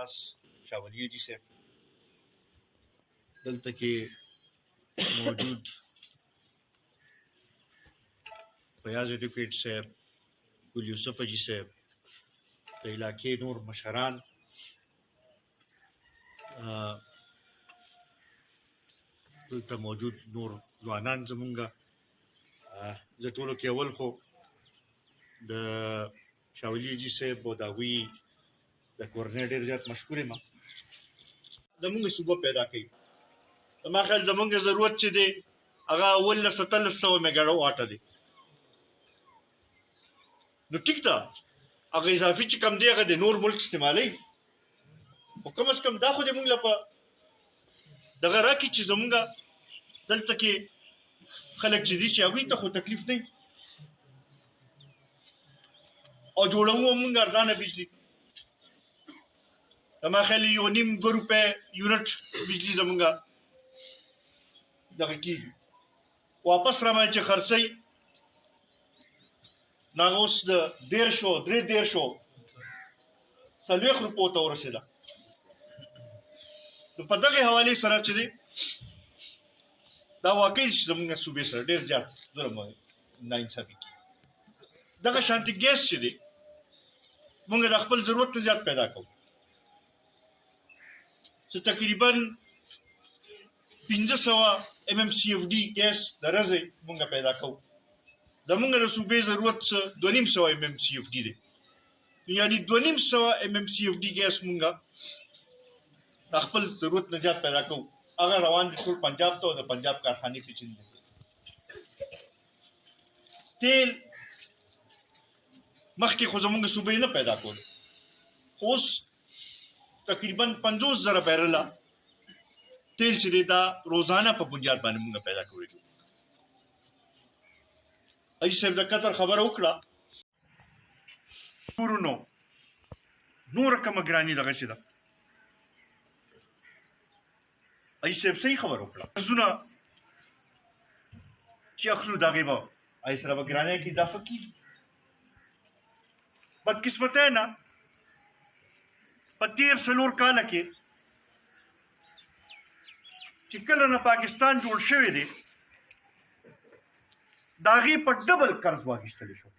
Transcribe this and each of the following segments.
خاص شاه ولی جي صاحب دلته کې موجود فیاض ایڈوکیٹ صاحب ګل یوسف حاجي صاحب د علاقې نور مشران دلته موجود نور ځوانان زمونږه زه ټولو کې اول خو د شاه ولي حاجي صاحب او د هغوی د کورنۍ ډېر زیات مشکور یم زمونږ صوبه پیدا کوي زما خیال زمونږ ضرورت چې دی هغه 1700 میګا واټه دی نو ټیک ده هغه اضافي چې کم دی هغه د نور ملک استعمالوي خو کم از کم دا خو د مونږ لپاره دغه راکړي چې زمونږ دلته کې خلک چې دي چې هغوی ته خو تکلیف نه او جوړوو مونږ ارزانه بجلي زما خیال 1.5 روپۍ یونټ بجلي زمونږ دغه کېږي واپس راماندې چې خرڅوي نو هغه اوس د 1.5 3.5 څلوېښت روپو ته ورسېده نو په دغه حوالې سره چې دی دا واقعي زموږ صوبې سره ډېر زیات ظلم ناانصافي کوي دغه شانتي ګیس چې دی موږ د خپل ضرورت نه زیات پیدا کوو چې تقریبا 1500 MMCFD ګیس د ورځې موږ پیدا کوو زموږ د صوبې ضرورت 250 MMCFD دی یعنی 250 MMCFD ګیس موږ د خپل ضرورت نه زیات پیدا کوو هغه روان دي ټول پنجاب ته او د پنجاب کارخانې پیچلې دي تیل مخکې خو زموږ صوبې نه پیدا کول خو اوس تقریبا 50,000 بیرله تیل چې دی دا روزانه په بنیاد باندې موږ پیدا کولی دي حاجي صاحب د قطر خبره وکړه کورونو نوره کومه ګراني دغه چې ده حاجي صاحب صحیح خبره وکړه زونه چې اخلو دغې به حاجي سره به ګرانۍ کې اضافه کېږي بدقسمته نه په 13 کاله کې چې کله نه پاکستان جوړ شوی دی د هغې په ډبل قرض واخیستلی شو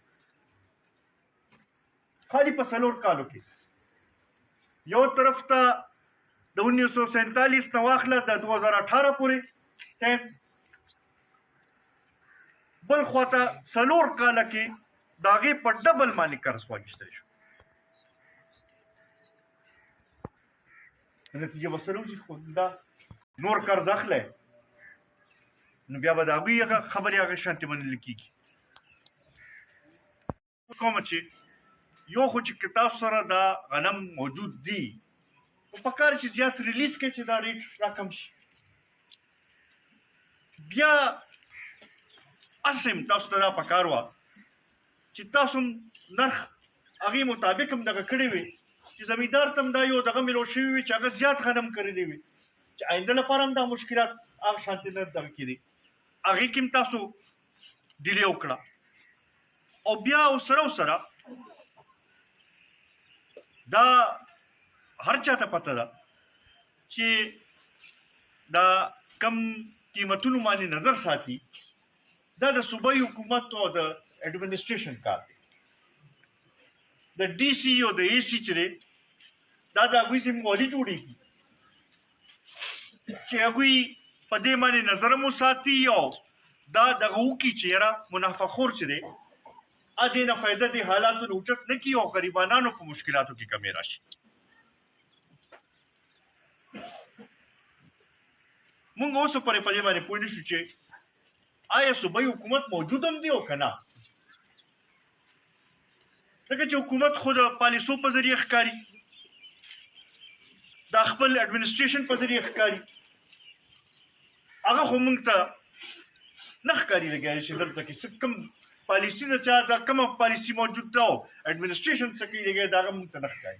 خالي په 4 کالو کې یو طرف ته د 1947 نه واخله د 2018 پورې ټایم بل خواته 4 کاله کې د هغې په ډبل باندې قرض واخیستلی شو نتیجه به سره وشي خو دا نور قرض اخلی نو بیا به د هغوی خبرې هغه شانتې منل کېږي کومه چې یو خو چې تاسو سره دا غنم موجود دي په پکار چې زیات ریلیز کړي چې دا ریټ راکم شي بیا اسیم تاسو ته دا پکار وه چې تاسو نرخ هغې مطابق هم دغه کړی وي چې زمیندار ته هم دا یو دغه میلو شوي وي چې هغه زیات غنم کرلی وي چې آینده لپاره هم دا مشکلات هغه شانتې نه دغه کېدي هغې کې هم تاسو ډیلې وکړه او بیا سره دا هر چاته پته ده چې دا کم قیمتونو باندې نظر ساتي دا د صوبایي حکومت او د ایڈمنسټریشن کار دی د ډي سي او د اے سي چې دی دا د هغوی ذمواري جوړېږي چې هغوی په دې باندې نظر هم وساتي او دا دغه وکړي چې یاره منافعخور چې دی دې نه فایده دې حالاتو نه اوچت نه کړي او غریبانانو په مشکلاتو کې کمی راشي مونږ اوس پرې په دې باندې پوه نه شو چې آیا صوبایي حکومت موجود هم دی او که نه ځکه چې حکومت خو د پالیسو په ذریعه ښکاري دا خپل ایڈمنسټریشن په ذریعه ښکاري هغه خو مونږ ته نه ښکاري لګیا چې دلته کې څه کوم پالیسي د چا دا کومه پالیسي موجود ده او ایڈمنسټریشن څه کوي لګیا دا هغه مونږ ته نه ښکاري